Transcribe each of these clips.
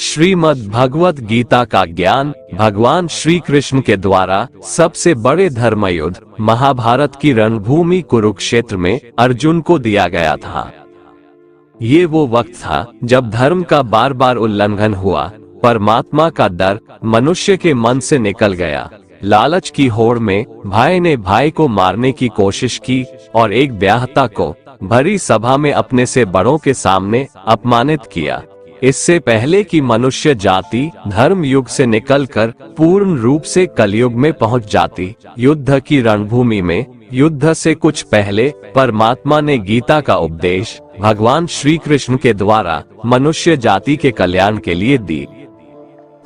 श्रीमद् भगवत गीता का ज्ञान भगवान श्री कृष्ण के द्वारा सबसे बड़े धर्मयुद्ध महाभारत की रणभूमि कुरुक्षेत्र में अर्जुन को दिया गया था। ये वो वक्त था जब धर्म का बार बार उल्लंघन हुआ, परमात्मा का डर मनुष्य के मन से निकल गया। लालच की होड़ में भाई ने भाई को मारने की कोशिश की और एक ब्याहता को भरी सभा में अपने से बड़ों के सामने अपमानित किया। इससे पहले कि मनुष्य जाति धर्म युग से निकलकर पूर्ण रूप से कलयुग में पहुंच जाती, युद्ध की रणभूमि में युद्ध से कुछ पहले परमात्मा ने गीता का उपदेश भगवान श्री कृष्ण के द्वारा मनुष्य जाति के कल्याण के लिए दी।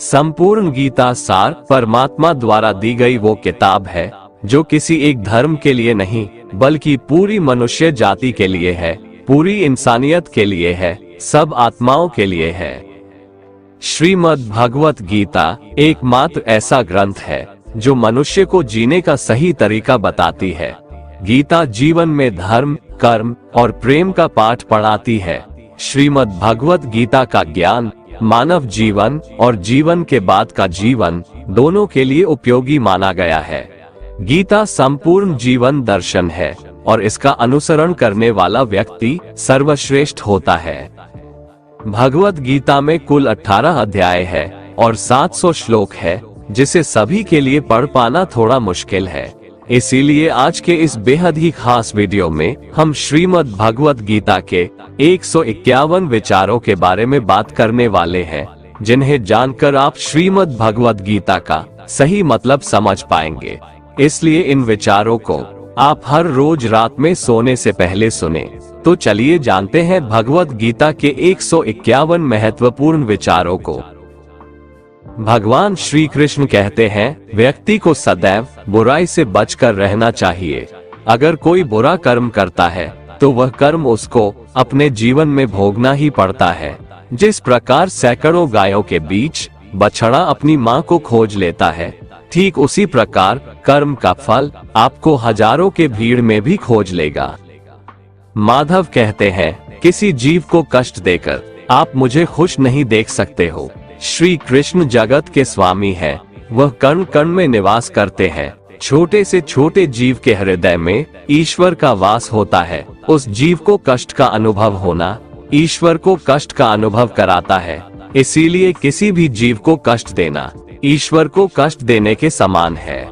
संपूर्ण गीता सार परमात्मा द्वारा दी गई वो किताब है जो किसी एक धर्म के लिए नहीं बल्कि पूरी मनुष्य जाति के लिए है, पूरी इंसानियत के लिए है, सब आत्माओं के लिए है। श्रीमद् भगवत गीता एकमात्र ऐसा ग्रंथ है जो मनुष्य को जीने का सही तरीका बताती है। गीता जीवन में धर्म, कर्म और प्रेम का पाठ पढ़ाती है। श्रीमद् भगवत गीता का ज्ञान मानव जीवन और जीवन के बाद का जीवन दोनों के लिए उपयोगी माना गया है। गीता संपूर्ण जीवन दर्शन है और इसका अनुसरण करने वाला व्यक्ति सर्वश्रेष्ठ होता है। भगवत गीता में कुल 18 अध्याय है और 700 श्लोक है, जिसे सभी के लिए पढ़ पाना थोड़ा मुश्किल है। इसीलिए आज के इस बेहद ही खास वीडियो में हम श्रीमद् भगवत गीता के 151 विचारों के बारे में बात करने वाले हैं, जिन्हें जानकर आप श्रीमद् भगवत गीता का सही मतलब समझ पाएंगे। इसलिए इन विचारों को आप हर रोज रात में सोने से पहले सुने। तो चलिए जानते हैं भगवत गीता के 151 महत्वपूर्ण विचारों को। भगवान श्री कृष्ण कहते हैं, व्यक्ति को सदैव बुराई से बचकर रहना चाहिए। अगर कोई बुरा कर्म करता है तो वह कर्म उसको अपने जीवन में भोगना ही पड़ता है। जिस प्रकार सैकड़ों गायों के बीच बछड़ा अपनी माँ को खोज लेता है, ठीक उसी प्रकार कर्म का फल आपको हजारों के भीड़ में भी खोज लेगा। माधव कहते हैं, किसी जीव को कष्ट देकर आप मुझे खुश नहीं देख सकते हो। श्री कृष्ण जगत के स्वामी है, वह कण कण में निवास करते हैं। छोटे से छोटे जीव के हृदय में ईश्वर का वास होता है। उस जीव को कष्ट का अनुभव होना ईश्वर को कष्ट का अनुभव कराता है। इसीलिए किसी भी जीव को कष्ट देना ईश्वर को कष्ट देने के समान है।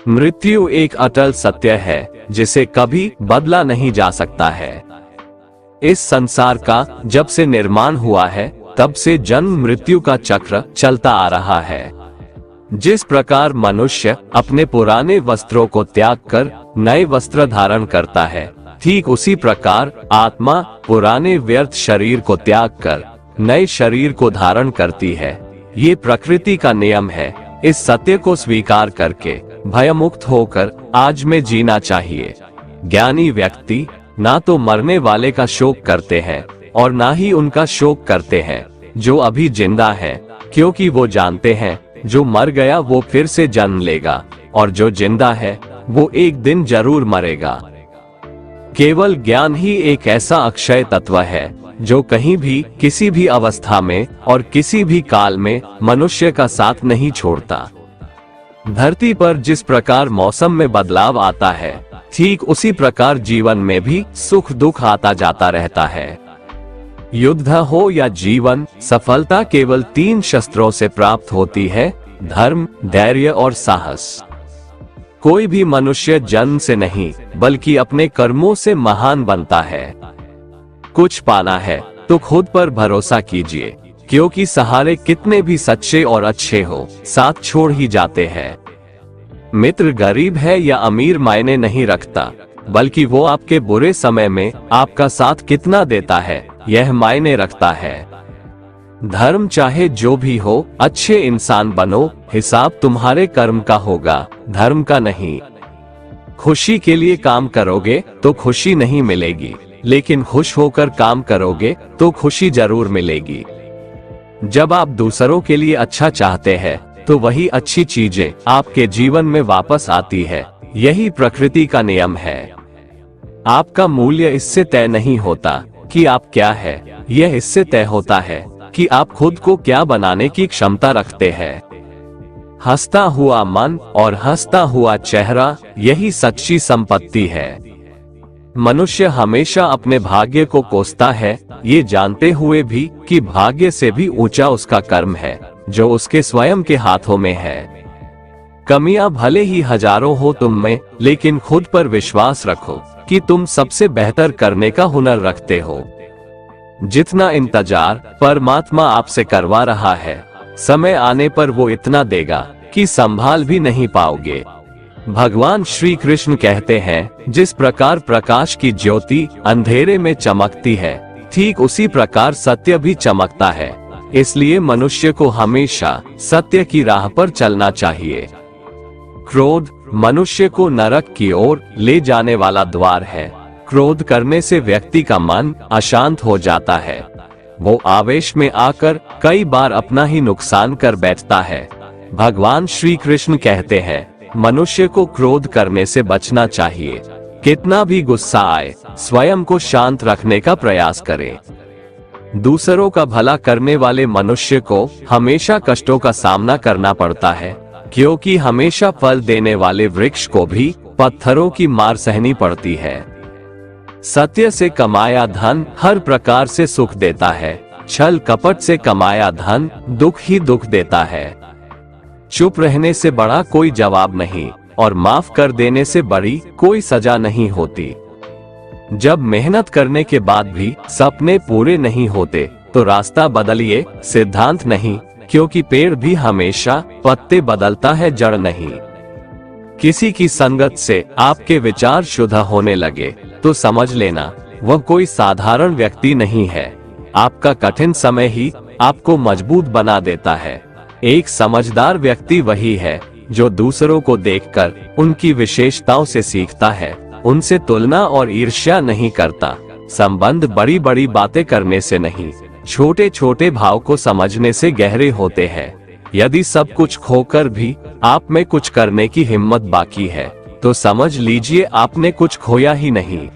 मृत्यु एक अटल सत्य है जिसे कभी बदला नहीं जा सकता है। इस संसार का जब से निर्माण हुआ है तब से जन्म मृत्यु का चक्र चलता आ रहा है। जिस प्रकार मनुष्य अपने पुराने वस्त्रों को त्याग कर नए वस्त्र धारण करता है, ठीक उसी प्रकार आत्मा पुराने व्यर्थ शरीर को त्याग कर नए शरीर को धारण करती है। ये प्रकृति का नियम है। इस सत्य को स्वीकार करके भयमुक्त होकर आज में जीना चाहिए। ज्ञानी व्यक्ति ना तो मरने वाले का शोक करते हैं और ना ही उनका शोक करते हैं जो अभी जिंदा है, क्योंकि वो जानते हैं जो मर गया वो फिर से जन्म लेगा और जो जिंदा है वो एक दिन जरूर मरेगा। केवल ज्ञान ही एक ऐसा अक्षय तत्व है जो कहीं भी किसी भी अवस्था में और किसी भी काल में मनुष्य का साथ नहीं छोड़ता। धरती पर जिस प्रकार मौसम में बदलाव आता है, ठीक उसी प्रकार जीवन में भी सुख दुख आता जाता रहता है। युद्ध हो या जीवन, सफलता केवल 3 शस्त्रों से प्राप्त होती है, धर्म, धैर्य और साहस। कोई भी मनुष्य जन्म से नहीं बल्कि अपने कर्मों से महान बनता है। कुछ पाना है तो खुद पर भरोसा कीजिए, क्योंकि सहारे कितने भी सच्चे और अच्छे हो, साथ छोड़ ही जाते हैं। मित्र गरीब है या अमीर मायने नहीं रखता, बल्कि वो आपके बुरे समय में आपका साथ कितना देता है यह मायने रखता है। धर्म चाहे जो भी हो, अच्छे इंसान बनो, हिसाब तुम्हारे कर्म का होगा, धर्म का नहीं। खुशी के लिए काम करोगे तो खुशी नहीं मिलेगी, लेकिन खुश होकर काम करोगे तो खुशी जरूर मिलेगी। जब आप दूसरों के लिए अच्छा चाहते हैं तो वही अच्छी चीजें आपके जीवन में वापस आती है। यही प्रकृति का नियम है। आपका मूल्य इससे तय नहीं होता कि आप क्या है, यह इससे तय होता है कि आप खुद को क्या बनाने की क्षमता रखते हैं। हंसता हुआ मन और हंसता हुआ चेहरा, यही सच्ची संपत्ति है। मनुष्य हमेशा अपने भाग्य को कोसता है, ये जानते हुए भी कि भाग्य से भी ऊंचा उसका कर्म है, जो उसके स्वयं के हाथों में है। कमियां भले ही हजारों हो तुम में, लेकिन खुद पर विश्वास रखो कि तुम सबसे बेहतर करने का हुनर रखते हो। जितना इंतजार परमात्मा आपसे करवा रहा है, समय आने पर वो इतना देगा कि संभाल भी नहीं पाओगे। भगवान श्री कृष्ण कहते हैं, जिस प्रकार प्रकाश की ज्योति अंधेरे में चमकती है, ठीक उसी प्रकार सत्य भी चमकता है। इसलिए मनुष्य को हमेशा सत्य की राह पर चलना चाहिए। क्रोध मनुष्य को नरक की ओर ले जाने वाला द्वार है। क्रोध करने से व्यक्ति का मन अशांत हो जाता है। वो आवेश में आकर कई बार अपना ही नुकसान कर बैठता है। भगवान श्री कृष्ण कहते हैं, मनुष्य को क्रोध करने से बचना चाहिए। कितना भी गुस्सा आए, स्वयं को शांत रखने का प्रयास करें। दूसरों का भला करने वाले मनुष्य को हमेशा कष्टों का सामना करना पड़ता है, क्योंकि हमेशा फल देने वाले वृक्ष को भी पत्थरों की मार सहनी पड़ती है। सत्य से कमाया धन हर प्रकार से सुख देता है, छल कपट से कमाया धन दुख ही दुख देता है। चुप रहने से बड़ा कोई जवाब नहीं, और माफ कर देने से बड़ी कोई सजा नहीं होती। जब मेहनत करने के बाद भी सपने पूरे नहीं होते, तो रास्ता बदलिए, सिद्धांत नहीं, क्योंकि पेड़ भी हमेशा पत्ते बदलता है, जड़ नहीं। किसी की संगत से आपके विचार शुद्ध होने लगे तो समझ लेना वह कोई साधारण व्यक्ति नहीं है। आपका कठिन समय ही आपको मजबूत बना देता है। एक समझदार व्यक्ति वही है जो दूसरों को देखकर उनकी विशेषताओं से सीखता है, उनसे तुलना और ईर्ष्या नहीं करता। संबंध बड़ी बड़ी बातें करने से नहीं, छोटे छोटे भाव को समझने से गहरे होते हैं। यदि सब कुछ खोकर भी आप में कुछ करने की हिम्मत बाकी है, तो समझ लीजिए आपने कुछ खोया ही नहीं।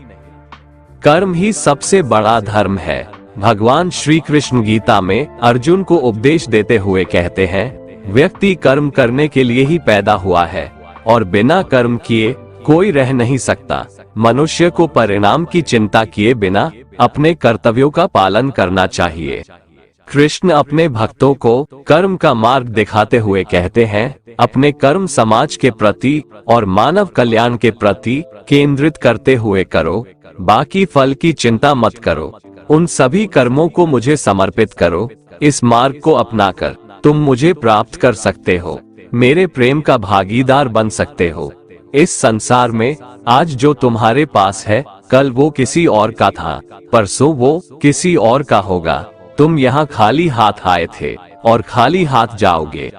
कर्म ही सबसे बड़ा धर्म है। भगवान श्री कृष्ण गीता में अर्जुन को उपदेश देते हुए कहते हैं, व्यक्ति कर्म करने के लिए ही पैदा हुआ है, और बिना कर्म किए कोई रह नहीं सकता। मनुष्य को परिणाम की चिंता किए बिना अपने कर्तव्यों का पालन करना चाहिए। कृष्ण अपने भक्तों को कर्म का मार्ग दिखाते हुए कहते हैं, अपने कर्म समाज के प्रति और मानव कल्याण के प्रति केंद्रित करते हुए करो, बाकी फल की चिंता मत करो। उन सभी कर्मों को मुझे समर्पित करो। इस मार्ग को अपनाकर तुम मुझे प्राप्त कर सकते हो, मेरे प्रेम का भागीदार बन सकते हो। इस संसार में आज जो तुम्हारे पास है, कल वो किसी और का था, परसों वो किसी और का होगा। तुम यहाँ खाली हाथ आए थे और खाली हाथ जाओगे।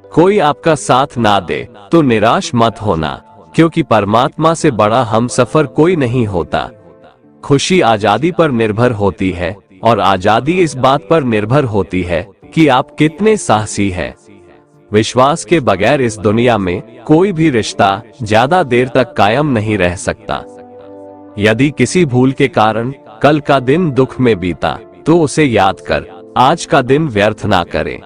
कोई आपका साथ ना दे तो निराश मत होना, क्योंकि परमात्मा से बड़ा हमसफर कोई नहीं होता। खुशी आजादी पर निर्भर होती है, और आजादी इस बात पर निर्भर होती है कि आप कितने साहसी हैं। विश्वास के बगैर इस दुनिया में कोई भी रिश्ता ज्यादा देर तक कायम नहीं रह सकता। यदि किसी भूल के कारण कल का दिन दुख में बीता, तो उसे याद कर आज का दिन व्यर्थ ना करें।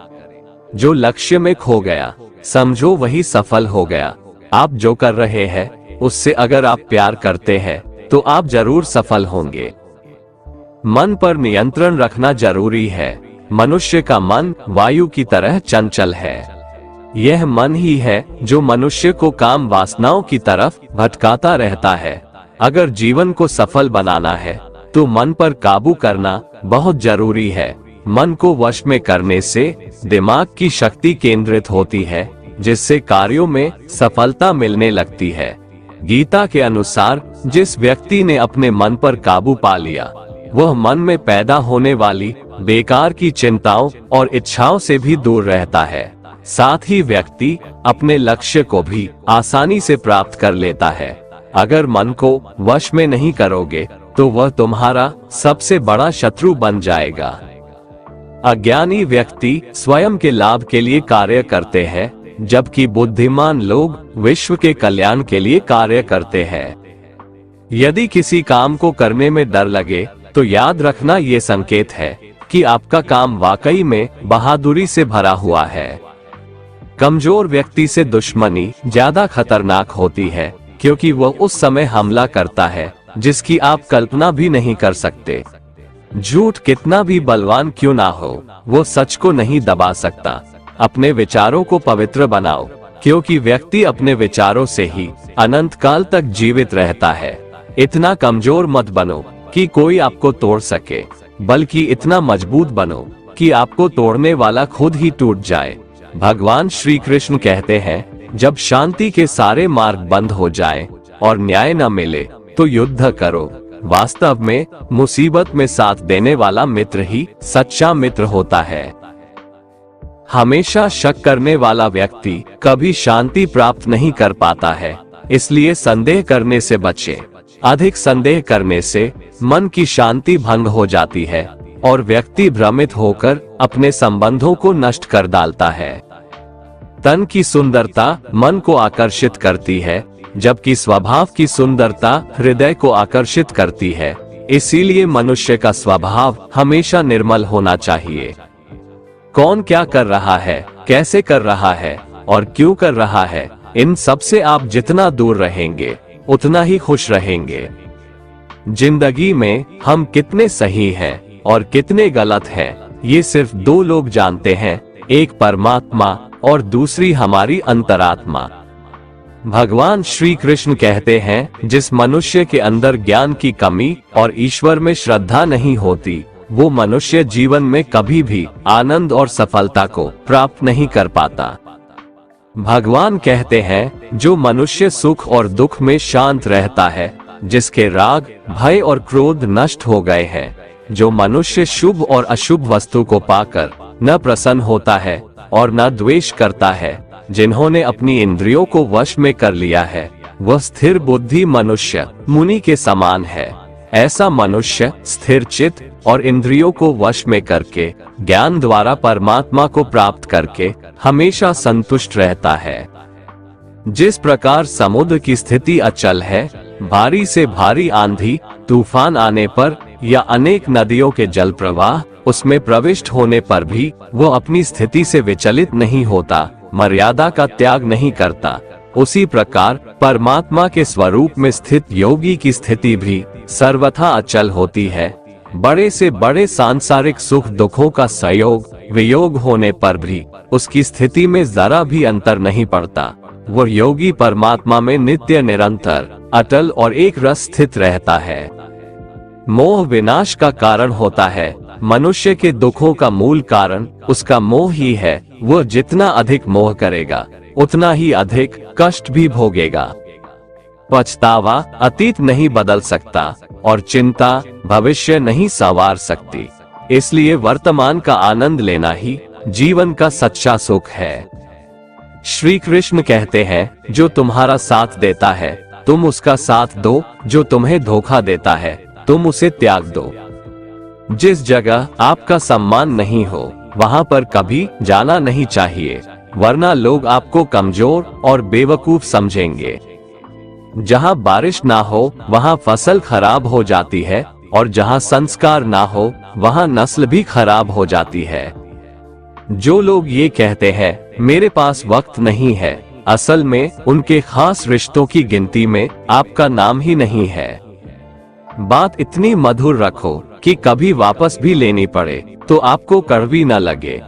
जो लक्ष्य में खो गया, समझो वही सफल हो गया। आप जो कर रहे हैं, उससे अगर आप प्यार करते हैं, तो आप जरूर सफल होंगे। मन पर नियंत्रण रखना जरूरी है। मनुष्य का मन वायु की तरह चंचल है। यह मन ही है जो मनुष्य को काम वासनाओं की तरफ भटकाता रहता है। अगर जीवन को सफल बनाना है, तो मन पर काबू करना बहुत जरूरी है। मन को वश में करने से दिमाग की शक्ति केंद्रित होती है, जिससे कार्यों में सफलता मिलने लगती है। गीता के अनुसार जिस व्यक्ति ने अपने मन पर काबू पा लिया, वह मन में पैदा होने वाली बेकार की चिंताओं और इच्छाओं से भी दूर रहता है। साथ ही व्यक्ति अपने लक्ष्य को भी आसानी से प्राप्त कर लेता है। अगर मन को वश में नहीं करोगे, तो वह तुम्हारा सबसे बड़ा शत्रु बन जाएगा। अज्ञानी व्यक्ति स्वयं के लाभ के लिए कार्य करते हैं, जबकि बुद्धिमान लोग विश्व के कल्याण के लिए कार्य करते हैं। यदि किसी काम को करने में डर लगे, तो याद रखना ये संकेत है कि आपका काम वाकई में बहादुरी से भरा हुआ है। कमजोर व्यक्ति से दुश्मनी ज्यादा खतरनाक होती है, क्योंकि वह उस समय हमला करता है जिसकी आप कल्पना भी नहीं कर सकते। झूठ कितना भी बलवान क्यों ना हो, वो सच को नहीं दबा सकता। अपने विचारों को पवित्र बनाओ, क्योंकि व्यक्ति अपने विचारों से ही अनंत काल तक जीवित रहता है। इतना कमजोर मत बनो कि कोई आपको तोड़ सके, बल्कि इतना मजबूत बनो कि आपको तोड़ने वाला खुद ही टूट जाए। भगवान श्री कृष्ण कहते हैं, जब शांति के सारे मार्ग बंद हो जाएं और न्याय न मिले तो युद्ध करो। वास्तव में मुसीबत में साथ देने वाला मित्र ही सच्चा मित्र होता है। हमेशा शक करने वाला व्यक्ति कभी शांति प्राप्त नहीं कर पाता है, इसलिए संदेह करने से बचें। अधिक संदेह करने से मन की शांति भंग हो जाती है और व्यक्ति भ्रमित होकर अपने संबंधों को नष्ट कर डालता है। तन की सुंदरता मन को आकर्षित करती है, जबकि स्वभाव की सुंदरता हृदय को आकर्षित करती है। इसीलिए मनुष्य का स्वभाव हमेशा निर्मल होना चाहिए। कौन क्या कर रहा है, कैसे कर रहा है और क्यों कर रहा है, इन सब से आप जितना दूर रहेंगे उतना ही खुश रहेंगे। जिंदगी में हम कितने सही हैं और कितने गलत हैं, ये सिर्फ दो लोग जानते हैं, एक परमात्मा और दूसरी हमारी अंतरात्मा। भगवान श्री कृष्ण कहते हैं, जिस मनुष्य के अंदर ज्ञान की कमी और ईश्वर में श्रद्धा नहीं होती, वो मनुष्य जीवन में कभी भी आनंद और सफलता को प्राप्त नहीं कर पाता। भगवान कहते हैं, जो मनुष्य सुख और दुख में शांत रहता है, जिसके राग, भय और क्रोध नष्ट हो गए हैं, जो मनुष्य शुभ और अशुभ वस्तु को पाकर न प्रसन्न होता है और न द्वेष करता है, जिन्होंने अपनी इंद्रियों को वश में कर लिया है, वह स्थिर बुद्धि मनुष्य मुनि के समान है। ऐसा मनुष्य स्थिर चित्त और इंद्रियों को वश में करके ज्ञान द्वारा परमात्मा को प्राप्त करके हमेशा संतुष्ट रहता है। जिस प्रकार समुद्र की स्थिति अचल है, भारी से भारी आंधी तूफान आने पर या अनेक नदियों के जल प्रवाह उसमें प्रविष्ट होने पर भी वो अपनी स्थिति से विचलित नहीं होता, मर्यादा का त्याग नहीं करता, उसी प्रकार परमात्मा के स्वरूप में स्थित योगी की स्थिति भी सर्वथा अचल होती है। बड़े से बड़े सांसारिक सुख दुखों का संयोग वियोग होने पर भी उसकी स्थिति में जरा भी अंतर नहीं पड़ता। वह योगी परमात्मा में नित्य निरंतर अटल और एक रस स्थित रहता है। मोह विनाश का कारण होता है। मनुष्य के दुखों का मूल कारण उसका मोह ही है। वह जितना अधिक मोह करेगा उतना ही अधिक कष्ट भी भोगेगा। पछतावा अतीत नहीं बदल सकता और चिंता भविष्य नहीं संवार सकती। इसलिए वर्तमान का आनंद लेना ही जीवन का सच्चा सुख है। श्री कृष्ण कहते हैं, जो तुम्हारा साथ देता है तुम उसका साथ दो, जो तुम्हें धोखा देता है तुम उसे त्याग दो। जिस जगह आपका सम्मान नहीं हो वहां पर कभी जाना नहीं चाहिए, वरना लोग आपको कमजोर और बेवकूफ समझेंगे। जहां बारिश ना हो वहां फसल खराब हो जाती है और जहां संस्कार ना हो वहां नस्ल भी खराब हो जाती है। जो लोग ये कहते हैं मेरे पास वक्त नहीं है, असल में उनके खास रिश्तों की गिनती में आपका नाम ही नहीं है। बात इतनी मधुर रखो कि कभी वापस भी लेनी पड़े तो आपको कड़वी न लगे।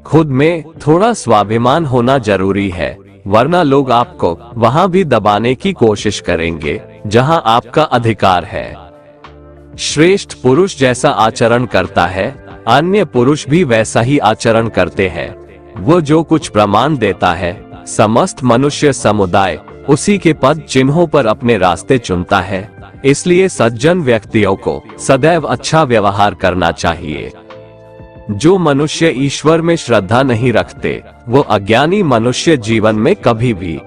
खुद में थोड़ा स्वाभिमान होना जरूरी है, वरना लोग आपको वहां भी दबाने की कोशिश करेंगे जहां आपका अधिकार है। श्रेष्ठ पुरुष जैसा आचरण करता है, अन्य पुरुष भी वैसा ही आचरण करते हैं। वो जो कुछ प्रमाण देता है, समस्त मनुष्य समुदाय उसी के पद चिन्हों पर अपने रास्ते चुनता है। इसलिए सज्जन व्यक्तियों को सदैव अच्छा व्यवहार करना चाहिए। जो मनुष्य ईश्वर में श्रद्धा नहीं रखते, वो अज्ञानी मनुष्य जीवन में कभी भी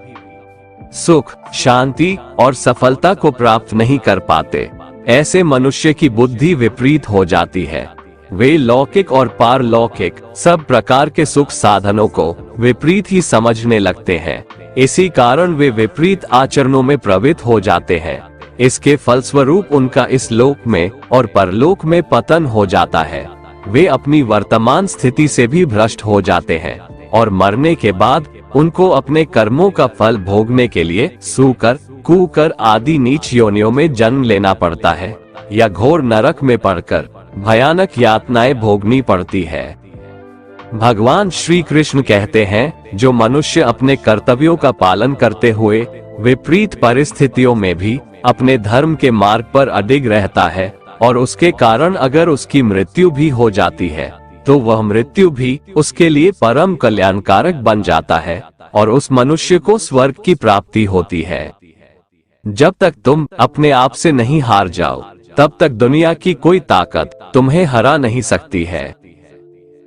सुख, शांति और सफलता को प्राप्त नहीं कर पाते। ऐसे मनुष्य की बुद्धि विपरीत हो जाती है। वे लौकिक और पारलौकिक सब प्रकार के सुख साधनों को विपरीत ही समझने लगते हैं। इसी कारण वे विपरीत आचरणों में प्रवृत्त हो जाते हैं। इसके फलस्वरूप उनका इस लोक में और परलोक में पतन हो जाता है। वे अपनी वर्तमान स्थिति से भी भ्रष्ट हो जाते हैं और मरने के बाद उनको अपने कर्मों का फल भोगने के लिए सूकर, कुकर आदि नीच योनियों में जन्म लेना पड़ता है या घोर नरक में पड़कर भयानक यातनाएं भोगनी पड़ती है। भगवान श्री कृष्ण कहते हैं, जो मनुष्य अपने कर्तव्यों का पालन करते हुए विपरीत परिस्थितियों में भी अपने धर्म के मार्ग पर अडिग रहता है और उसके कारण अगर उसकी मृत्यु भी हो जाती है तो वह मृत्यु भी उसके लिए परम कल्याणकारक बन जाता है और उस मनुष्य को स्वर्ग की प्राप्ति होती है। जब तक तुम अपने आप से नहीं हार जाओ तब तक दुनिया की कोई ताकत तुम्हें हरा नहीं सकती है।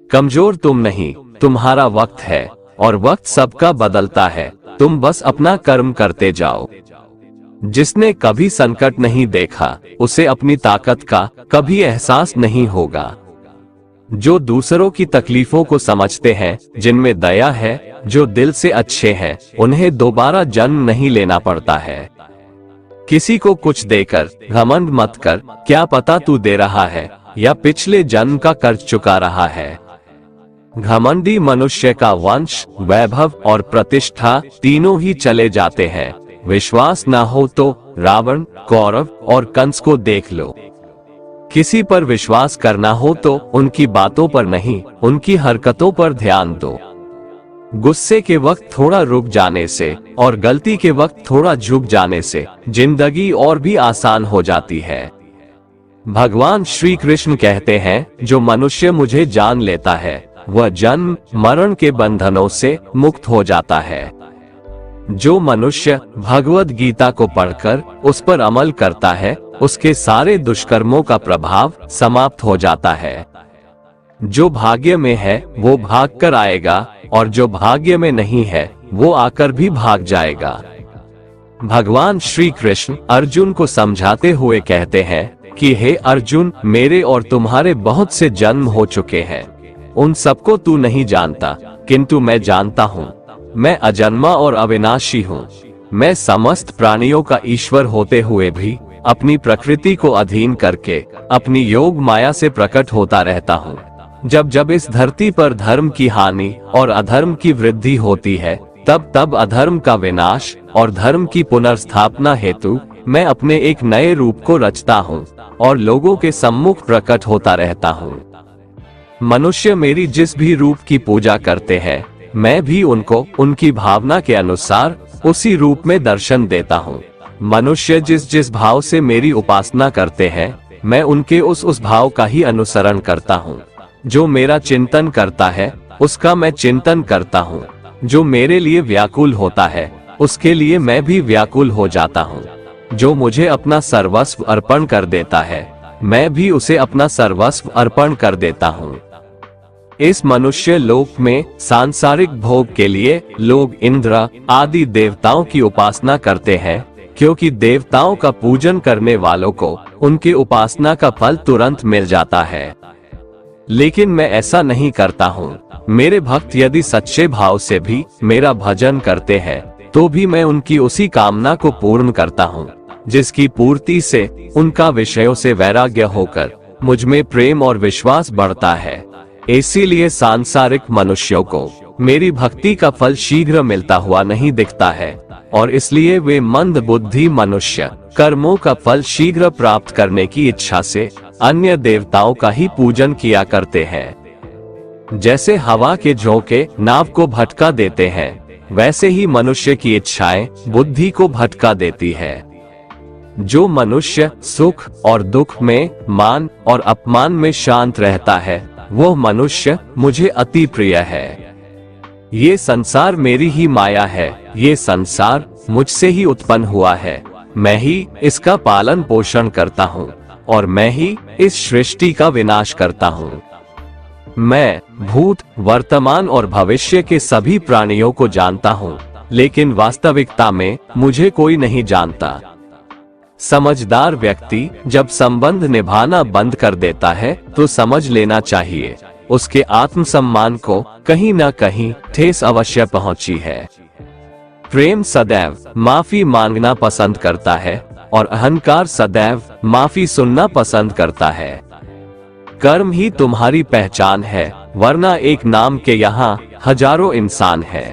कमजोर तुम नहीं, तुम्हारा वक्त है और वक्त सबका बदलता है। तुम बस अपना कर्म करते जाओ। जिसने कभी संकट नहीं देखा उसे अपनी ताकत का कभी एहसास नहीं होगा। जो दूसरों की तकलीफों को समझते हैं, जिनमें दया है, जो दिल से अच्छे हैं, उन्हें दोबारा जन्म नहीं लेना पड़ता है। किसी को कुछ देकर घमंड मत कर, क्या पता तू दे रहा है या पिछले जन्म का कर्ज चुका रहा है। घमंडी मनुष्य का वंश, वैभव और प्रतिष्ठा तीनों ही चले जाते हैं। विश्वास ना हो तो रावण, कौरव और कंस को देख लो। किसी पर विश्वास करना हो तो उनकी बातों पर नहीं, उनकी हरकतों पर ध्यान दो। गुस्से के वक्त थोड़ा रुक जाने से और गलती के वक्त थोड़ा झुक जाने से जिंदगी और भी आसान हो जाती है। भगवान श्री कृष्ण कहते हैं, जो मनुष्य मुझे जान लेता है वह जन्म मरण के बंधनों से मुक्त हो जाता है। जो मनुष्य भगवद गीता को पढ़कर उस पर अमल करता है उसके सारे दुष्कर्मों का प्रभाव समाप्त हो जाता है। जो भाग्य में है वो भाग कर आएगा और जो भाग्य में नहीं है वो आकर भी भाग जाएगा। भगवान श्री कृष्ण अर्जुन को समझाते हुए कहते हैं कि हे अर्जुन, मेरे और तुम्हारे बहुत से जन्म हो चुके हैं। उन सबको तू नहीं जानता, किंतु मैं जानता हूँ। मैं अजन्मा और अविनाशी हूँ। मैं समस्त प्राणियों का ईश्वर होते हुए भी अपनी प्रकृति को अधीन करके अपनी योग माया से प्रकट होता रहता हूँ। जब जब इस धरती पर धर्म की हानि और अधर्म की वृद्धि होती है तब तब अधर्म का विनाश और धर्म की पुनर्स्थापना हेतु मैं अपने एक नए रूप को रचता हूँ और लोगों के सम्मुख प्रकट होता रहता हूँ। मनुष्य मेरी जिस भी रूप की पूजा करते हैं मैं भी उनको उनकी भावना के अनुसार उसी रूप में दर्शन देता हूँ। मनुष्य जिस जिस भाव से मेरी उपासना करते हैं मैं उनके उस भाव का ही अनुसरण करता हूँ। जो मेरा चिंतन करता है उसका मैं चिंतन करता हूँ। जो मेरे लिए व्याकुल होता है उसके लिए मैं भी व्याकुल हो जाता हूँ। जो मुझे अपना सर्वस्व अर्पण कर देता है मैं भी उसे अपना सर्वस्व अर्पण कर देता हूँ। इस मनुष्य लोक में सांसारिक भोग के लिए लोग इंद्र आदि देवताओं की उपासना करते हैं, क्योंकि देवताओं का पूजन करने वालों को उनकी उपासना का फल तुरंत मिल जाता है। लेकिन मैं ऐसा नहीं करता हूँ। मेरे भक्त यदि सच्चे भाव से भी मेरा भजन करते हैं तो भी मैं उनकी उसी कामना को पूर्ण करता हूँ, जिसकी पूर्ति से उनका विषयों से वैराग्य होकर मुझ में प्रेम और विश्वास बढ़ता है। इसीलिए सांसारिक मनुष्यों को मेरी भक्ति का फल शीघ्र मिलता हुआ नहीं दिखता है और इसलिए वे मंद बुद्धि मनुष्य कर्मों का फल शीघ्र प्राप्त करने की इच्छा से अन्य देवताओं का ही पूजन किया करते हैं। जैसे हवा के झोंके नाव को भटका देते हैं, वैसे ही मनुष्य की इच्छाएं बुद्धि को भटका देती है। जो मनुष्य सुख और दुख में, मान और अपमान में शांत रहता है वह मनुष्य मुझे अति प्रिय है। ये संसार मेरी ही माया है। ये संसार मुझसे ही उत्पन्न हुआ है। मैं ही इसका पालन पोषण करता हूँ और मैं ही इस सृष्टि का विनाश करता हूँ। मैं भूत, वर्तमान और भविष्य के सभी प्राणियों को जानता हूँ, लेकिन वास्तविकता में मुझे कोई नहीं जानता। समझदार व्यक्ति जब संबंध निभाना बंद कर देता है तो समझ लेना चाहिए उसके आत्मसम्मान को कहीं न कहीं ठेस अवश्य पहुंची है। प्रेम सदैव माफी मांगना पसंद करता है और अहंकार सदैव माफी सुनना पसंद करता है। कर्म ही तुम्हारी पहचान है, वरना एक नाम के यहाँ हजारों इंसान हैं।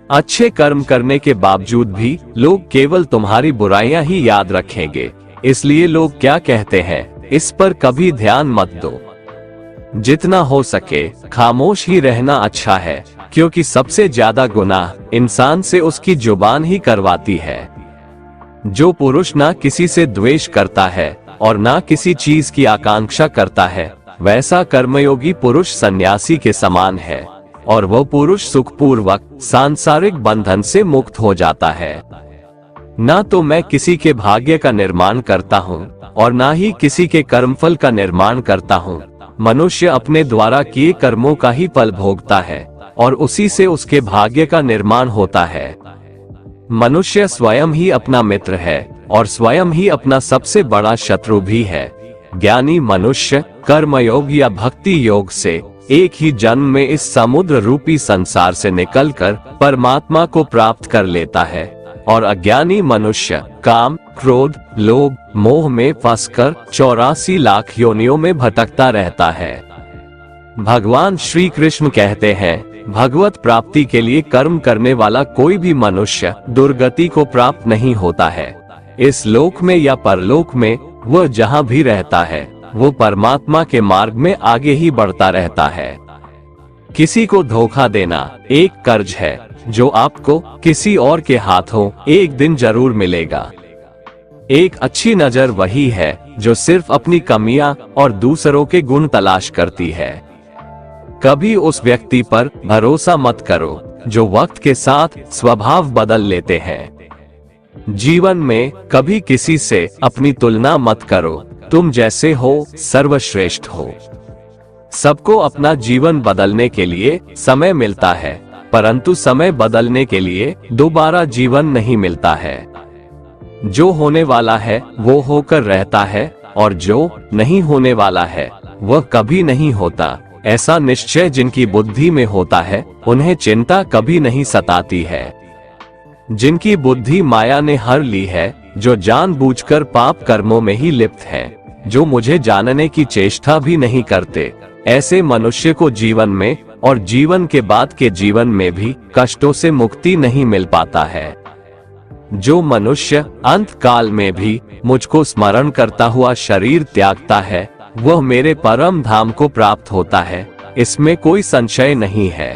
अच्छे कर्म करने के बावजूद भी लोग केवल तुम्हारी बुराइयां ही याद रखेंगे, इसलिए लोग क्या कहते हैं इस पर कभी ध्यान मत दो। जितना हो सके खामोश ही रहना अच्छा है, क्योंकि सबसे ज्यादा गुनाह इंसान से उसकी जुबान ही करवाती है। जो पुरुष ना किसी से द्वेष करता है और ना किसी चीज की आकांक्षा करता है, वैसा कर्मयोगी पुरुष सन्यासी के समान है, और वह पुरुष सुखपूर्वक सांसारिक बंधन से मुक्त हो जाता है। ना तो मैं किसी के भाग्य का निर्माण करता हूँ और ना ही किसी के कर्मफल का निर्माण करता हूँ। मनुष्य अपने द्वारा किए कर्मों का ही फल भोगता है और उसी से उसके भाग्य का निर्माण होता है। मनुष्य स्वयं ही अपना मित्र है और स्वयं ही अपना सबसे बड़ा शत्रु भी है। ज्ञानी मनुष्य कर्मयोग या भक्ति योग से एक ही जन्म में इस समुद्र रूपी संसार से निकलकर परमात्मा को प्राप्त कर लेता है, और अज्ञानी मनुष्य काम, क्रोध, लोभ, मोह में फंसकर 84 लाख योनियों में भटकता रहता है। भगवान श्री कृष्ण कहते हैं, भगवत प्राप्ति के लिए कर्म करने वाला कोई भी मनुष्य दुर्गति को प्राप्त नहीं होता है। इस लोक में या परलोक में वह जहाँ भी रहता है, वो परमात्मा के मार्ग में आगे ही बढ़ता रहता है। किसी को धोखा देना एक कर्ज है जो आपको किसी और के हाथों एक दिन जरूर मिलेगा। एक अच्छी नजर वही है जो सिर्फ अपनी कमियां और दूसरों के गुण तलाश करती है। कभी उस व्यक्ति पर भरोसा मत करो जो वक्त के साथ स्वभाव बदल लेते हैं। जीवन में कभी किसी से अपनी तुलना मत करो, तुम जैसे हो सर्वश्रेष्ठ हो। सबको अपना जीवन बदलने के लिए समय मिलता है, परंतु समय बदलने के लिए दोबारा जीवन नहीं मिलता है। जो होने वाला है वो होकर रहता है, और जो नहीं होने वाला है वह कभी नहीं होता। ऐसा निश्चय जिनकी बुद्धि में होता है, उन्हें चिंता कभी नहीं सताती है। जिनकी बुद्धि माया ने हर ली है, जो जानबूझकर पाप कर्मों में ही लिप्त हैं, जो मुझे जानने की चेष्टा भी नहीं करते, ऐसे मनुष्य को जीवन में और जीवन के बाद के जीवन में भी कष्टों से मुक्ति नहीं मिल पाता है। जो मनुष्य अंत काल में भी मुझको स्मरण करता हुआ शरीर त्यागता है, वह मेरे परम धाम को प्राप्त होता है, इसमें कोई संशय नहीं है।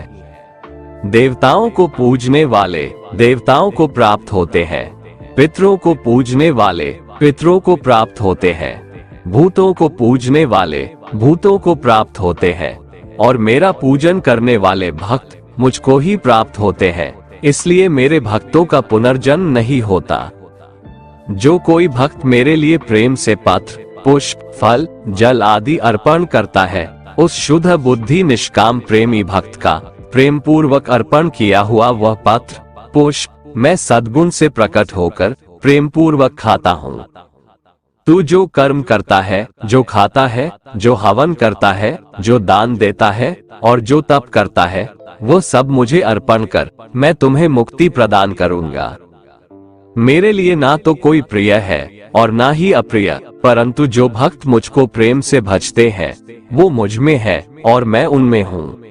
देवताओं को पूजने वाले देवताओं को प्राप्त होते हैं, पितरों को पूजने वाले पितरों को प्राप्त होते हैं, भूतों को पूजने वाले भूतों को प्राप्त होते हैं, और मेरा पूजन करने वाले भक्त मुझको ही प्राप्त होते हैं। इसलिए मेरे भक्तों का पुनर्जन्म नहीं होता। जो कोई भक्त मेरे लिए प्रेम से पत्र, पुष्प, फल, जल आदि अर्पण करता है, उस शुद्ध बुद्धि निष्काम प्रेमी भक्त का प्रेम पूर्वक अर्पण किया हुआ वह पत्र, पुष्प मैं सद्गुण से प्रकट होकर प्रेम पूर्वक खाता हूँ। तू जो कर्म करता है, जो खाता है, जो हवन करता है, जो दान देता है और जो तप करता है, वो सब मुझे अर्पण कर, मैं तुम्हें मुक्ति प्रदान करूंगा। मेरे लिए ना तो कोई प्रिय है और ना ही अप्रिय, परंतु जो भक्त मुझको प्रेम से भजते हैं वो मुझ में है और मैं उनमें हूँ।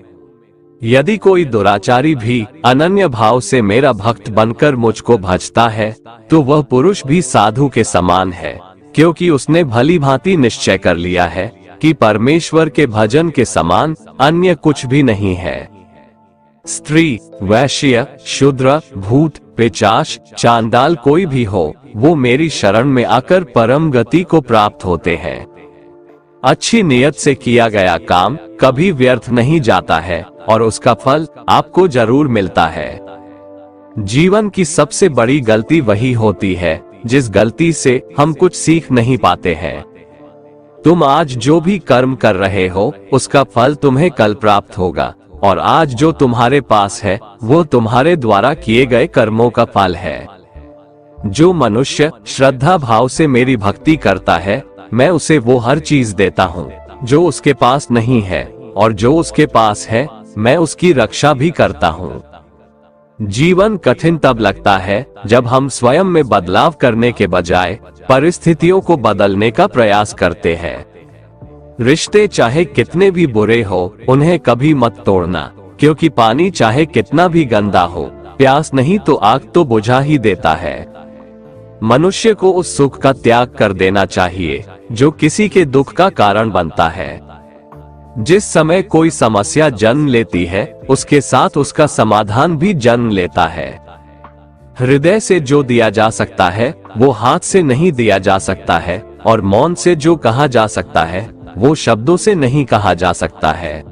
यदि कोई दुराचारी भी अनन्य भाव से मेरा भक्त बनकर मुझको भजता है, तो वह पुरुष भी साधु के समान है, क्योंकि उसने भली भांति निश्चय कर लिया है कि परमेश्वर के भजन के समान अन्य कुछ भी नहीं है। स्त्री, वैश्य, शूद्र, भूत, पिशाच, चांडाल कोई भी हो, वो मेरी शरण में आकर परम गति को प्राप्त होते हैं। अच्छी नियत से किया गया काम कभी व्यर्थ नहीं जाता है और उसका फल आपको जरूर मिलता है। जीवन की सबसे बड़ी गलती वही होती है जिस गलती से हम कुछ सीख नहीं पाते हैं। तुम आज जो भी कर्म कर रहे हो, उसका फल तुम्हें कल प्राप्त होगा, और आज जो तुम्हारे पास है वो तुम्हारे द्वारा किए गए कर्मों का फल है। जो मनुष्य श्रद्धा भाव से मेरी भक्ति करता है, मैं उसे वो हर चीज देता हूँ जो उसके पास नहीं है, और जो उसके पास है मैं उसकी रक्षा भी करता हूँ। जीवन कठिन तब लगता है जब हम स्वयं में बदलाव करने के बजाय परिस्थितियों को बदलने का प्रयास करते हैं। रिश्ते चाहे कितने भी बुरे हो, उन्हें कभी मत तोड़ना, क्योंकि पानी चाहे कितना भी गंदा हो, प्यास नहीं तो आग तो बुझा ही देता है। मनुष्य को उस सुख का त्याग कर देना चाहिए जो किसी के दुख का कारण बनता है। जिस समय कोई समस्या जन्म लेती है, उसके साथ उसका समाधान भी जन्म लेता है। हृदय से जो दिया जा सकता है वो हाथ से नहीं दिया जा सकता है, और मौन से जो कहा जा सकता है वो शब्दों से नहीं कहा जा सकता है।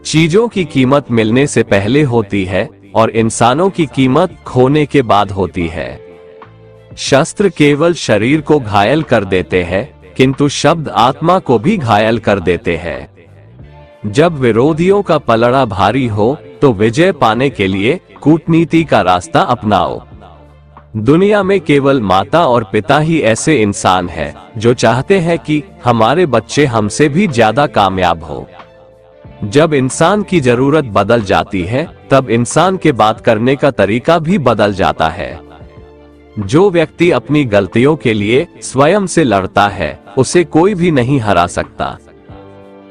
चीजों की कीमत मिलने से पहले होती है और इंसानों की कीमत खोने के बाद होती है। शस्त्र केवल शरीर को घायल कर देते हैं, किंतु शब्द आत्मा को भी घायल कर देते हैं। जब विरोधियों का पलड़ा भारी हो तो विजय पाने के लिए कूटनीति का रास्ता अपनाओ। दुनिया में केवल माता और पिता ही ऐसे इंसान हैं जो चाहते हैं कि हमारे बच्चे हमसे भी ज्यादा कामयाब हो। जब इंसान की जरूरत बदल जाती है, तब इंसान के बात करने का तरीका भी बदल जाता है। जो व्यक्ति अपनी गलतियों के लिए स्वयं से लड़ता है, उसे कोई भी नहीं हरा सकता।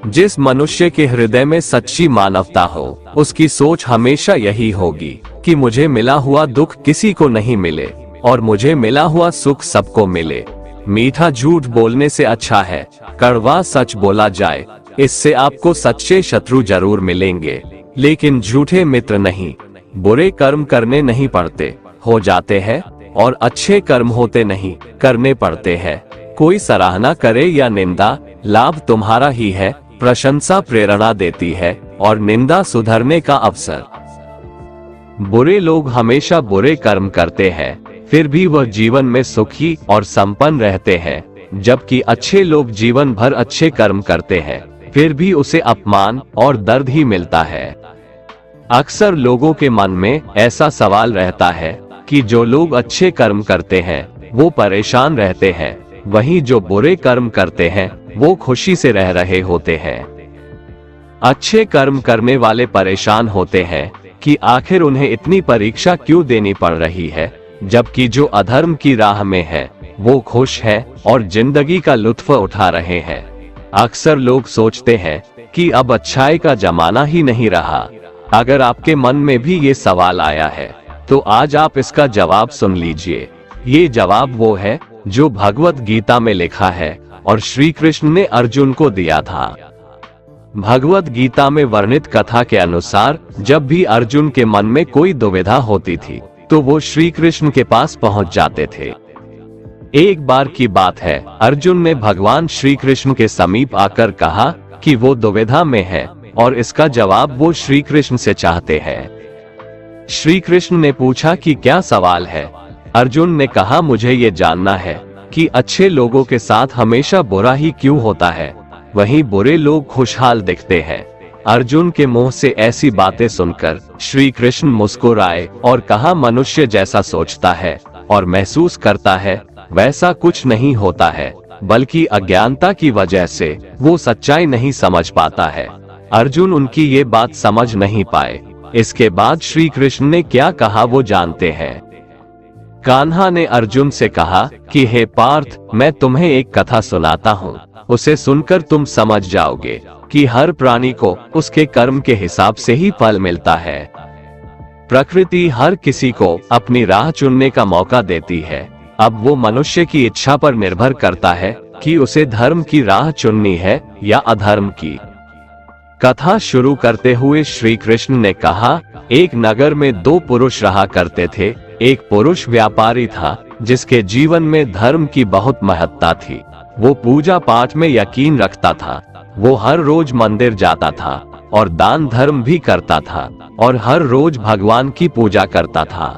जिस मनुष्य के हृदय में सच्ची मानवता हो, उसकी सोच हमेशा यही होगी कि मुझे मिला हुआ दुख किसी को नहीं मिले और मुझे मिला हुआ सुख सबको मिले। मीठा झूठ बोलने से अच्छा है कड़वा सच बोला जाए। इससे आपको सच्चे शत्रु जरूर मिलेंगे, लेकिन झूठे मित्र नहीं। बुरे कर्म करने नहीं पड़ते, हो जाते हैं, और अच्छे कर्म होते नहीं, करने पड़ते हैं। कोई सराहना करे या निंदा, लाभ तुम्हारा ही है। प्रशंसा प्रेरणा देती है और निंदा सुधरने का अवसर। बुरे लोग हमेशा बुरे कर्म करते हैं, फिर भी वह जीवन में सुखी और संपन्न रहते हैं, जबकि अच्छे लोग जीवन भर अच्छे कर्म करते हैं, फिर भी उसे अपमान और दर्द ही मिलता है। अक्सर लोगों के मन में ऐसा सवाल रहता है कि जो लोग अच्छे कर्म करते हैं वो परेशान रहते हैं, वहीं जो बुरे कर्म करते हैं वो खुशी से रह रहे होते हैं। अच्छे कर्म करने वाले परेशान होते हैं कि आखिर उन्हें इतनी परीक्षा क्यों देनी पड़ रही है, जबकि जो अधर्म की राह में है वो खुश है और जिंदगी का लुत्फ उठा रहे हैं। अक्सर लोग सोचते हैं कि अब अच्छाई का जमाना ही नहीं रहा। अगर आपके मन में भी ये सवाल आया है तो आज आप इसका जवाब सुन लीजिए। ये जवाब वो है जो भगवत गीता में लिखा है और श्री कृष्ण ने अर्जुन को दिया था। भगवत गीता में वर्णित कथा के अनुसार जब भी अर्जुन के मन में कोई दुविधा होती थी तो वो श्री कृष्ण के पास पहुंच जाते थे। एक बार की बात है, अर्जुन ने भगवान श्री कृष्ण के समीप आकर कहा कि वो दुविधा में है और इसका जवाब वो श्री कृष्ण से चाहते हैं। श्री कृष्ण ने पूछा कि क्या सवाल है। अर्जुन ने कहा, मुझे ये जानना है कि अच्छे लोगों के साथ हमेशा बुरा ही क्यों होता है, वहीं बुरे लोग खुशहाल दिखते हैं। अर्जुन के मुंह से ऐसी बातें सुनकर श्री कृष्ण मुस्कुराए और कहा, मनुष्य जैसा सोचता है और महसूस करता है वैसा कुछ नहीं होता है, बल्कि अज्ञानता की वजह से वो सच्चाई नहीं समझ पाता है। अर्जुन उनकी ये बात समझ नहीं पाए। इसके बाद श्री कृष्ण ने क्या कहा वो जानते हैं। कान्हा ने अर्जुन से कहा कि हे पार्थ, मैं तुम्हें एक कथा सुनाता हूँ, उसे सुनकर तुम समझ जाओगे कि हर प्राणी को उसके कर्म के हिसाब से ही फल मिलता है। प्रकृति हर किसी को अपनी राह चुनने का मौका देती है। अब वो मनुष्य की इच्छा पर निर्भर करता है कि उसे धर्म की राह चुननी है या अधर्म की। कथा शुरू करते हुए श्री कृष्ण ने कहा, एक नगर में दो पुरुष रहा करते थे। एक पुरुष व्यापारी था जिसके जीवन में धर्म की बहुत महत्ता थी। वो पूजा पाठ में यकीन रखता था। वो हर रोज मंदिर जाता था और दान धर्म भी करता था और हर रोज भगवान की पूजा करता था।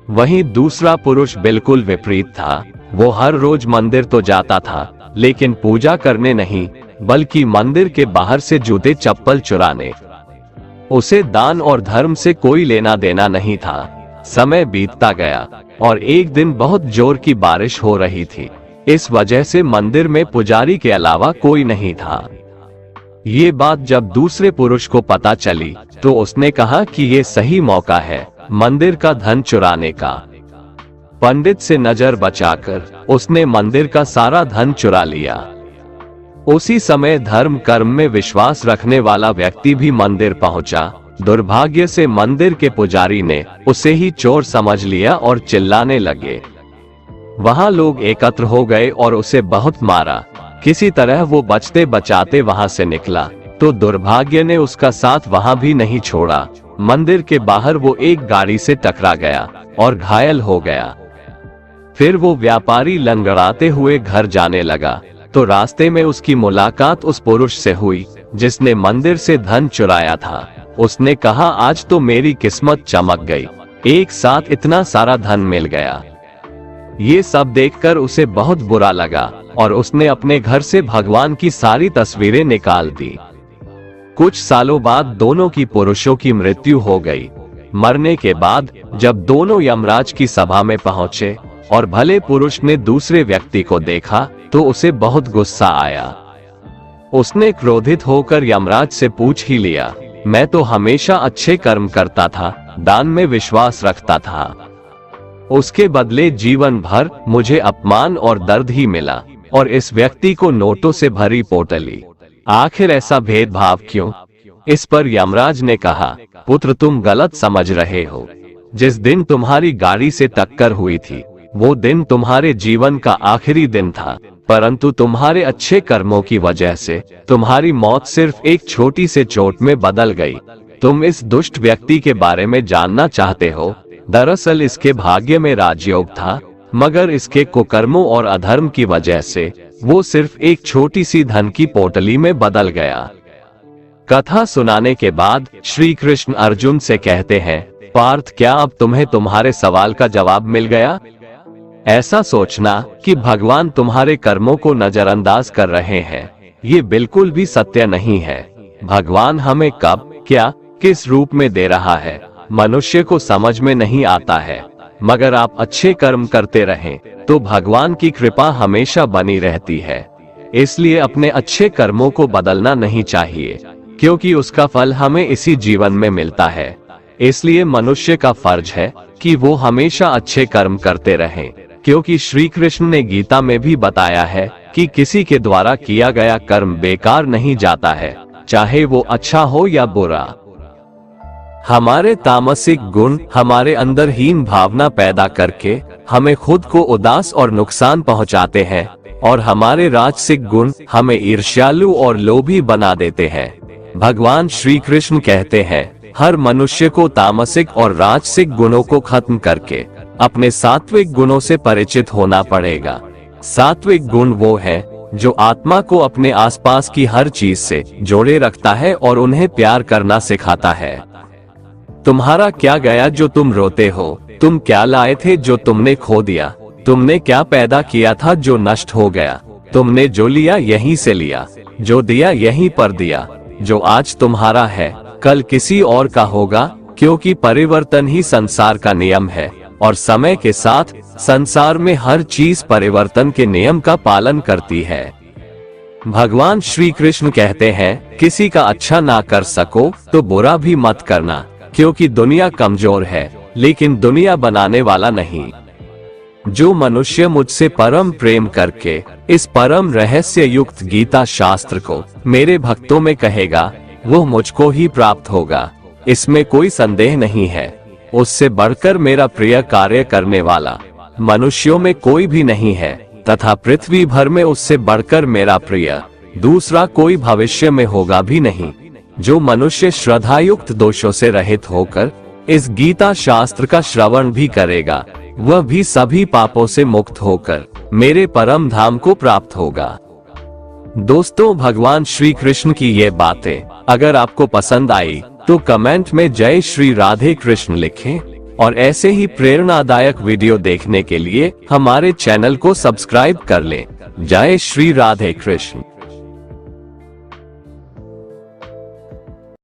वहीं दूसरा पुरुष बिल्कुल विपरीत था। वो हर रोज मंदिर तो जाता था, लेकिन पूजा करने नहीं, बल्कि मंदिर के बाहर से जूते चप्पल चुराने। उसे दान और धर्म से कोई लेना देना नहीं था। समय बीतता गया और एक दिन बहुत जोर की बारिश हो रही थी। इस वजह से मंदिर में पुजारी के अलावा कोई नहीं था। ये बात जब दूसरे पुरुष को पता चली तो उसने कहा कि ये सही मौका है मंदिर का धन चुराने का। पंडित से नजर बचाकर उसने मंदिर का सारा धन चुरा लिया। उसी समय धर्म कर्म में विश्वास रखने वाला व्यक्ति भी मंदिर पहुंचा। दुर्भाग्य से मंदिर के पुजारी ने उसे ही चोर समझ लिया और चिल्लाने लगे। वहां लोग एकत्र हो गए और उसे बहुत मारा। किसी तरह वो बचते बचाते वहां से निकला तो दुर्भाग्य ने उसका साथ वहां भी नहीं छोड़ा। मंदिर के बाहर वो एक गाड़ी से टकरा गया और घायल हो गया। फिर वो व्यापारी लंगड़ाते हुए घर जाने लगा तो रास्ते में उसकी मुलाकात उस पुरुष से हुई जिसने मंदिर से धन चुराया था। उसने कहा, आज तो मेरी किस्मत चमक गई, एक साथ इतना सारा धन मिल गया। ये सब देखकर उसे बहुत बुरा लगा और उसने अपने घर से भगवान की सारी तस्वीरें निकाल दी। कुछ सालों बाद दोनों की पुरुषों की मृत्यु हो गई। मरने के बाद जब दोनों यमराज की सभा में पहुंचे और भले पुरुष ने दूसरे व्यक्ति को देखा तो उसे बहुत गुस्सा आया। उसने क्रोधित होकर यमराज से पूछ ही लिया, मैं तो हमेशा अच्छे कर्म करता था, दान में विश्वास रखता था, उसके बदले जीवन भर मुझे अपमान और दर्द ही मिला और इस व्यक्ति को नोटों से भरी पोटली, आखिर ऐसा भेदभाव क्यों? इस पर यमराज ने कहा, पुत्र तुम गलत समझ रहे हो। जिस दिन तुम्हारी गाड़ी से टक्कर हुई थी वो दिन तुम्हारे जीवन का आखिरी दिन था, परंतु तुम्हारे अच्छे कर्मों की वजह से तुम्हारी मौत सिर्फ एक छोटी से चोट में बदल गई। तुम इस दुष्ट व्यक्ति के बारे में जानना चाहते हो? दरअसल इसके भाग्य में राजयोग था, मगर इसके कुकर्मों और अधर्म की वजह से वो सिर्फ एक छोटी सी धन की पोटली में बदल गया। कथा सुनाने के बाद श्री कृष्ण अर्जुन से कहते हैं, पार्थ क्या अब तुम्हें तुम्हारे सवाल का जवाब मिल गया? ऐसा सोचना कि भगवान तुम्हारे कर्मों को नजरअंदाज कर रहे हैं, ये बिल्कुल भी सत्य नहीं है। भगवान हमें कब, क्या, किस रूप में दे रहा है मनुष्य को समझ में नहीं आता है, मगर आप अच्छे कर्म करते रहें तो भगवान की कृपा हमेशा बनी रहती है। इसलिए अपने अच्छे कर्मों को बदलना नहीं चाहिए, क्योंकि उसका फल हमें इसी जीवन में मिलता है। इसलिए मनुष्य का फर्ज है कि वो हमेशा अच्छे कर्म करते रहें, क्योंकि श्री कृष्ण ने गीता में भी बताया है कि किसी के द्वारा किया गया कर्म बेकार नहीं जाता है, चाहे वो अच्छा हो या बुरा। हमारे तामसिक गुण हमारे अंदर हीन भावना पैदा करके हमें खुद को उदास और नुकसान पहुंचाते हैं, और हमारे राजसिक गुण हमें ईर्ष्यालु और लोभी बना देते हैं। भगवान श्री कृष्ण कहते हैं, हर मनुष्य को तामसिक और राजसिक गुणों को खत्म करके अपने सात्विक गुणों से परिचित होना पड़ेगा। सात्विक गुण वो है जो आत्मा को अपने आसपास की हर चीज से जोड़े रखता है और उन्हें प्यार करना सिखाता है। तुम्हारा क्या गया जो तुम रोते हो? तुम क्या लाए थे जो तुमने खो दिया? तुमने क्या पैदा किया था जो नष्ट हो गया? तुमने जो लिया यहीं से लिया, जो दिया यहीं पर दिया। जो आज तुम्हारा है कल किसी और का होगा, क्योंकि परिवर्तन ही संसार का नियम है और समय के साथ संसार में हर चीज परिवर्तन के नियम का पालन करती है। भगवान श्री कृष्ण कहते हैं, किसी का अच्छा ना कर सको तो बुरा भी मत करना, क्योंकि दुनिया कमजोर है लेकिन दुनिया बनाने वाला नहीं। जो मनुष्य मुझसे परम प्रेम करके इस परम रहस्य युक्त गीता शास्त्र को मेरे भक्तों में कहेगा, वो मुझको ही प्राप्त होगा, इसमें कोई संदेह नहीं है। उससे बढ़कर मेरा प्रिय कार्य करने वाला मनुष्यों में कोई भी नहीं है, तथा पृथ्वी भर में उससे बढ़कर मेरा प्रिय दूसरा कोई भविष्य में होगा भी नहीं। जो मनुष्य श्रद्धायुक्त दोषों से रहित होकर इस गीता शास्त्र का श्रवण भी करेगा, वह भी सभी पापों से मुक्त होकर मेरे परम धाम को प्राप्त होगा। दोस्तों, भगवान श्री कृष्ण की ये बातें अगर आपको पसंद आई तो कमेंट में जय श्री राधे कृष्ण लिखें, और ऐसे ही प्रेरणादायक वीडियो देखने के लिए हमारे चैनल को सब्सक्राइब कर लें। जय श्री राधे कृष्ण।